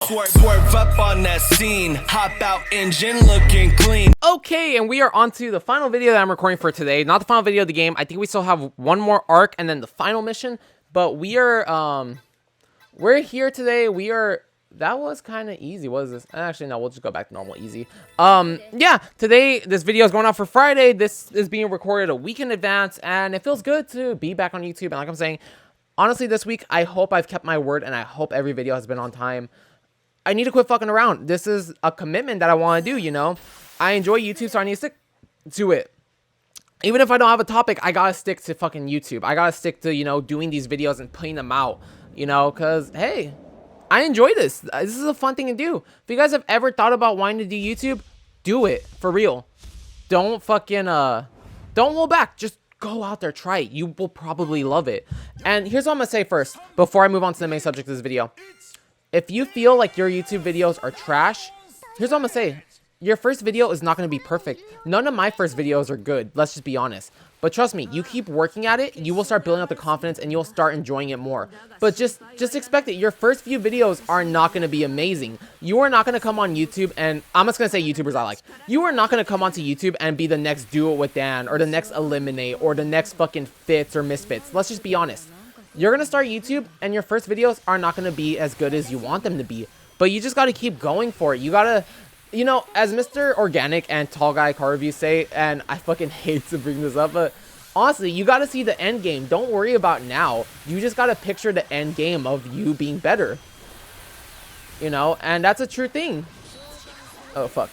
Swerve up on that scene. Hop out engine looking clean. Okay, and we are on to the final video that I'm recording for today. Not the final video of the game. I think we still have one more arc and then the final mission. But we're here today. That was kind of easy. What is this? Actually, no, we'll just go back to normal easy. Yeah, today, this video is going out for Friday. This is being recorded a week in advance, and it feels good to be back on YouTube. And like I'm saying, honestly, this week, I hope I've kept my word, and I hope every video has been on time. I need to quit fucking around. This is a commitment that I want to do, you know? I enjoy YouTube, so I need to stick to it. Even if I don't have a topic, I gotta stick to fucking YouTube. I gotta stick to, you know, doing these videos and putting them out, you know? Because, hey, I enjoy this. This is a fun thing to do. If you guys have ever thought about wanting to do YouTube, do it. For real. Don't fucking, don't hold back. Just go out there, try it. You will probably love it. And here's what I'm gonna say first, before I move on to the main subject of this video. If you feel like your YouTube videos are trash, here's what I'm gonna say. Your first video is not gonna be perfect. None of my first videos are good. Let's just be honest. But trust me, you keep working at it, you will start building up the confidence and you'll start enjoying it more. But just expect it. Your first few videos are not going to be amazing. You are not going to come on YouTube and, I'm just going to say YouTubers I like. You are not going to come onto YouTube and be the next Do It With Dan or the next Eliminate or the next fucking Fits or Misfits. Let's just be honest. You're going to start YouTube and your first videos are not going to be as good as you want them to be. But you just got to keep going for it. You got to, you know, as Mr. Organic and Tall Guy Car Review say, and I fucking hate to bring this up, but honestly, you got to see the end game. Don't worry about now. You just got to picture the end game of you being better. You know, and that's a true thing. Oh, fuck.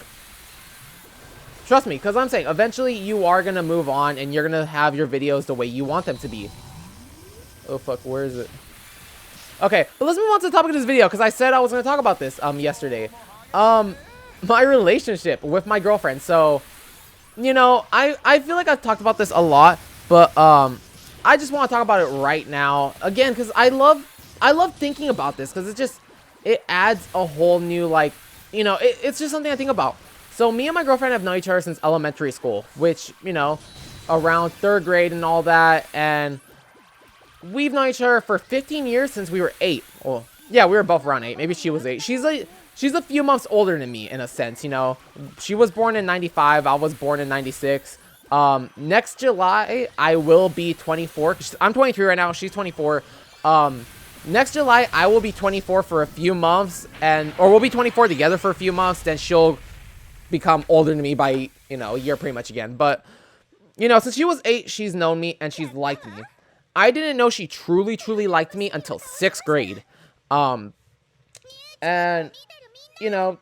Trust me, because I'm saying, eventually you are going to move on and you're going to have your videos the way you want them to be. Oh, fuck, where is it? Okay, but let's move on to the topic of this video, because I said I was going to talk about this yesterday. My relationship with my girlfriend. So, you know, I feel like I've talked about this a lot, but I just want to talk about it right now again, because I love thinking about this, because it adds a whole new, like, you know, it's just something I think about. So me and my girlfriend have known each other since elementary school, which, you know, around 3rd grade and all that, and we've known each other for 15 years since we were 8. Well, yeah, we were both around 8. Maybe she was 8. She's a few months older than me, in a sense, you know. She was born in 95. I was born in 96. Next July, I will be 24. I'm 23 right now. She's 24. Next July, I will be 24 for a few months. Or we'll be 24 together for a few months. Then she'll become older than me by, you know, a year pretty much again. But, you know, since she was 8, she's known me and she's liked me. I didn't know she truly liked me until 6th grade. And, you know,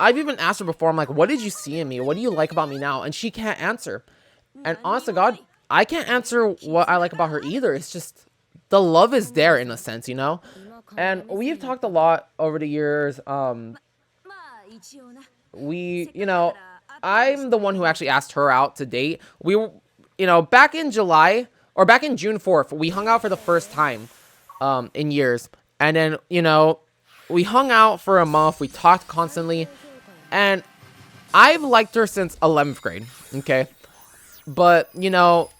I've even asked her before, I'm like, what did you see in me? What do you like about me now? And she can't answer. And honest to God, I can't answer what I like about her either. It's just, the love is there in a sense, you know? And we've talked a lot over the years. You know, I'm the one who actually asked her out to date. We were, you know, back in June 4th, we hung out for the first time in years. And then, you know, we hung out for a month. We talked constantly. And I've liked her since 11th grade. Okay. But, you know,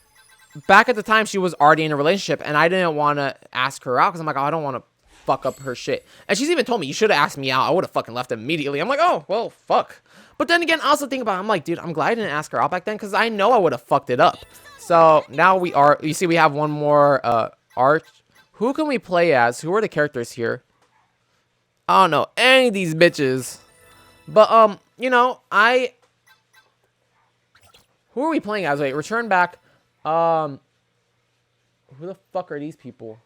back at the time, she was already in a relationship. And I didn't want to ask her out because I'm like, oh, I don't want to fuck up her shit. And she's even told me, you should have asked me out. I would have fucking left immediately. I'm like, oh, well, fuck. But then again, I also think about it. I'm like, dude, I'm glad I didn't ask her out back then because I know I would have fucked it up. So now you see, we have one more arch. Who can we play as? Who are the characters here? I don't know any of these bitches. But, you know, who are we playing as? Wait, return back. Who the fuck are these people?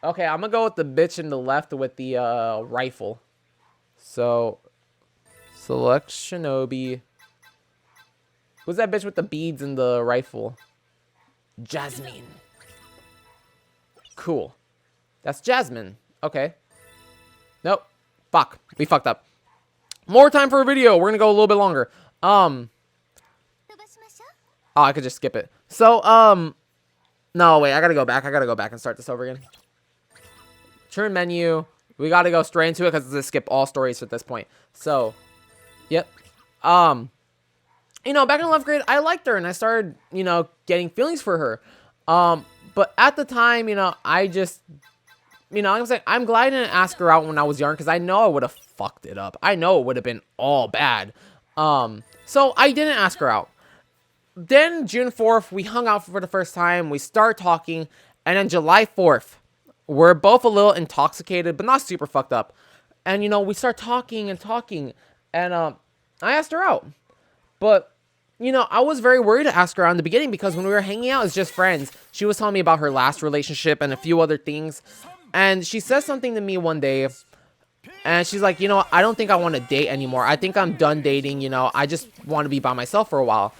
Okay, I'm gonna go with the bitch in the left with the, rifle. So, select Shinobi. Who's that bitch with the beads and the rifle? Jasmine. Cool. That's Jasmine. Okay. Nope. Fuck. We fucked up. More time for a video. We're gonna go a little bit longer. Oh, I could just skip it. So, no, wait. I gotta go back. I gotta go back and start this over again. Turn menu. We gotta go straight into it because it's a skip all stories at this point. So, yep. You know, back in 11th grade, I liked her and I started, you know, getting feelings for her. But at the time, you know, I just you know, I'm saying, I'm glad I didn't ask her out when I was young, because I know I would have fucked it up. I know it would have been all bad. So I didn't ask her out. Then June 4th, we hung out for the first time. We start talking, and then July 4th, we're both a little intoxicated, but not super fucked up. And, you know, we start talking and talking, and I asked her out. But, you know, I was very worried to ask her out in the beginning, because when we were hanging out as just friends, she was telling me about her last relationship and a few other things. And she said something to me one day, and she's like, you know, I don't think I want to date anymore. I think I'm done dating, you know. I just want to be by myself for a while.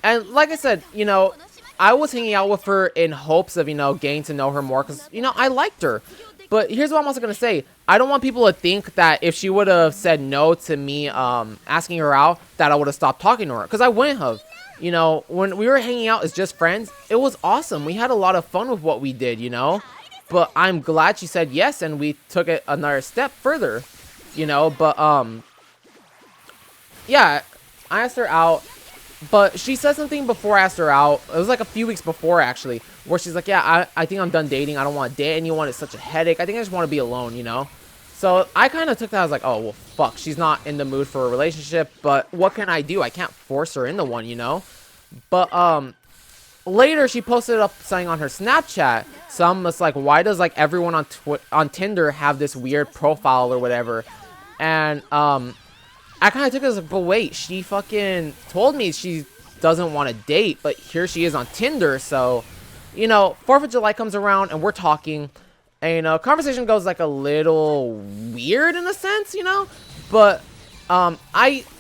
And like I said, you know, I was hanging out with her in hopes of, you know, getting to know her more, because, you know, I liked her. But here's what I'm also going to say. I don't want people to think that if she would have said no to me asking her out, that I would have stopped talking to her. Because I wouldn't have. You know, when we were hanging out as just friends, it was awesome. We had a lot of fun with what we did, you know. But I'm glad she said yes, and we took it another step further, you know. But, yeah, I asked her out. But she said something before I asked her out. It was like a few weeks before, actually, where she's like, yeah, I think I'm done dating. I don't want to date anyone. It's such a headache. I think I just want to be alone, you know? So I kind of took that as like, oh, well, fuck. She's not in the mood for a relationship, but what can I do? I can't force her into one, you know? But later, she posted up something on her Snapchat. So I'm just like, why does, like, everyone on Tinder have this weird profile or whatever? And, I kind of took it as like, but wait, she fucking told me she doesn't want to date, but here she is on Tinder. So, you know, 4th of July comes around and we're talking, and, you know, conversation goes like a little weird in a sense, you know, but,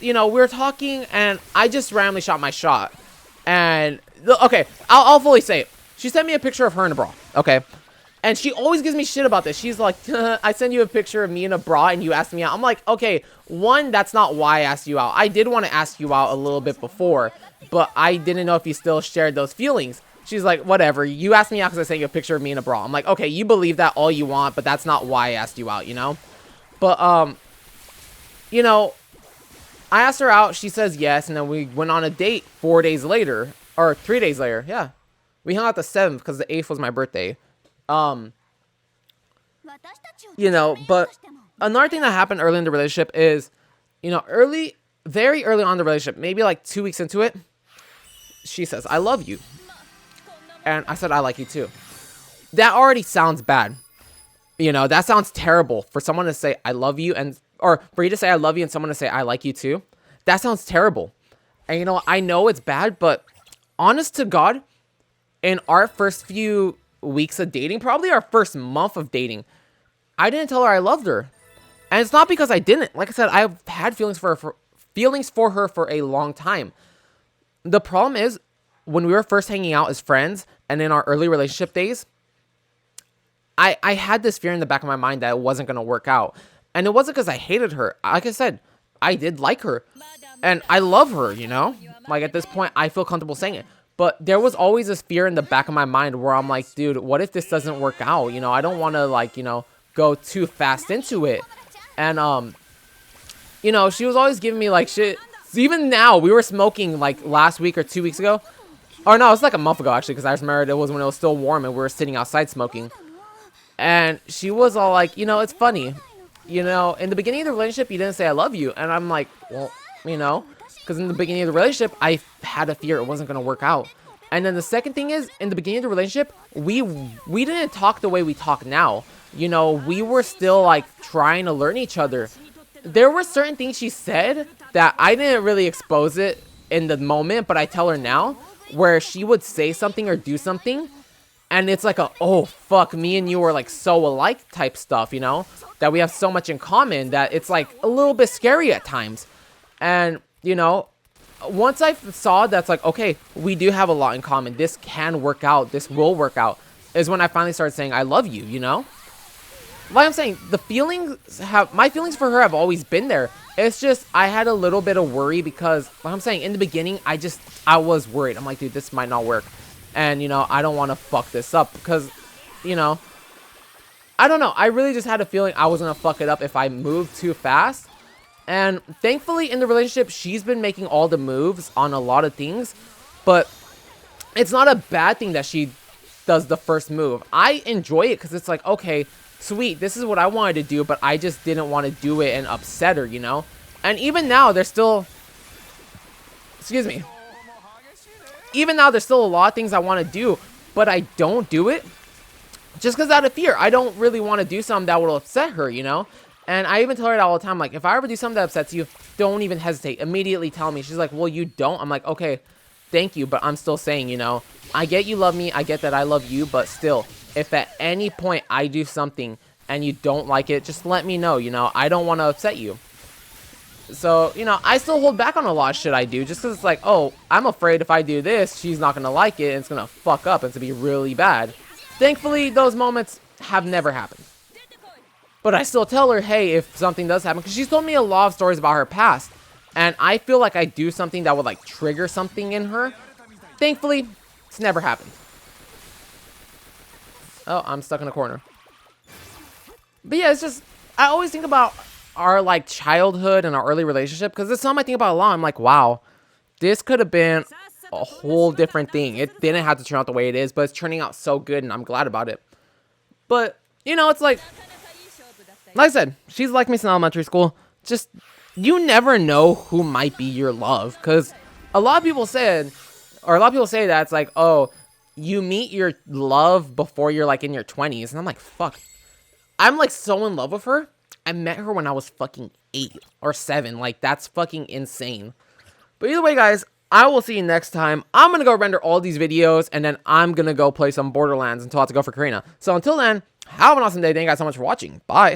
you know, we were talking and I just randomly shot my shot. And, okay, I'll fully say it. She sent me a picture of her in a bra, okay? And she always gives me shit about this. She's like, I send you a picture of me in a bra and you asked me out. I'm like, okay, one, that's not why I asked you out. I did want to ask you out a little bit before, but I didn't know if you still shared those feelings. She's like, whatever. You asked me out because I sent you a picture of me in a bra. I'm like, okay, you believe that all you want, but that's not why I asked you out, you know? But, you know, I asked her out. She says yes, and then we went on a date 4 days later, or 3 days later, yeah. We hung out the 7th because the 8th was my birthday. You know, but another thing that happened early in the relationship is, you know, very early on in the relationship, maybe like 2 weeks into it, she says, I love you. And I said, I like you too. That already sounds bad. You know, that sounds terrible for someone to say, I love you, or for you to say, I love you, and someone to say, I like you too. That sounds terrible. And, you know, I know it's bad, but honest to God, in our first few weeks of dating, probably our first month of dating, I didn't tell her I loved her. And it's not because I didn't. Like I said, I've had feelings for her for a long time. The problem is, when we were first hanging out as friends and in our early relationship days, I had this fear in the back of my mind that it wasn't going to work out. And it wasn't because I hated her. Like I said, I did like her. And I love her, you know? Like, at this point, I feel comfortable saying it. But there was always this fear in the back of my mind where I'm like, dude, what if this doesn't work out? You know, I don't want to, like, you know, go too fast into it. And, you know, she was always giving me, like, shit. Even now, we were smoking, like, last week or 2 weeks ago. Or no, it was like a month ago, actually, because I remember it was when it was still warm and we were sitting outside smoking. And she was all like, you know, it's funny. You know, in the beginning of the relationship, you didn't say I love you. And I'm like, well, you know, because in the beginning of the relationship, I had a fear it wasn't going to work out. And then the second thing is, in the beginning of the relationship, we didn't talk the way we talk now. You know, we were still, like, trying to learn each other. There were certain things she said that I didn't really expose it in the moment, but I tell her now, where she would say something or do something, and it's like a, oh, fuck, me and you are, like, so alike type stuff, you know? That we have so much in common that it's, like, a little bit scary at times. And, you know, once I saw that's like, okay, we do have a lot in common. This can work out. This will work out. Is when I finally started saying, I love you, you know? Like I'm saying, my feelings for her have always been there. It's just, I had a little bit of worry because, like I'm saying, in the beginning, I was worried. I'm like, dude, this might not work. And, you know, I don't want to fuck this up because, you know, I don't know. I really just had a feeling I was going to fuck it up if I moved too fast. And thankfully, in the relationship, she's been making all the moves on a lot of things. But it's not a bad thing that she does the first move. I enjoy it because it's like, okay, sweet, this is what I wanted to do, but I just didn't want to do it and upset her, you know? And even now, there's still, excuse me, even now, there's still a lot of things I want to do, but I don't do it just because out of fear. I don't really want to do something that will upset her, you know? And I even tell her that all the time, like, if I ever do something that upsets you, don't even hesitate. Immediately tell me. She's like, well, you don't? I'm like, okay, thank you, but I'm still saying, you know, I get you love me, I get that I love you, but still, if at any point I do something and you don't like it, just let me know, you know? I don't want to upset you. So, you know, I still hold back on a lot of shit I do just because it's like, oh, I'm afraid if I do this, she's not going to like it and it's going to fuck up and it's going to be really bad. Thankfully, those moments have never happened. But I still tell her, hey, if something does happen, because she's told me a lot of stories about her past, and I feel like I do something that would, like, trigger something in her. Thankfully, it's never happened. Oh, I'm stuck in a corner. But yeah, it's just, I always think about our, like, childhood and our early relationship, because it's something I think about a lot. I'm like, wow, this could have been a whole different thing. It didn't have to turn out the way it is, but it's turning out so good, and I'm glad about it. But, you know, it's like I said, she's like me since elementary school. Just, you never know who might be your love. Because a lot of people say that it's like, oh, you meet your love before you're like in your 20s. And I'm like, fuck. I'm like so in love with her. I met her when I was fucking 8 or 7. Like, that's fucking insane. But either way, guys, I will see you next time. I'm going to go render all these videos. And then I'm going to go play some Borderlands until I have to go for Karina. So until then, have an awesome day. Thank you guys so much for watching. Bye.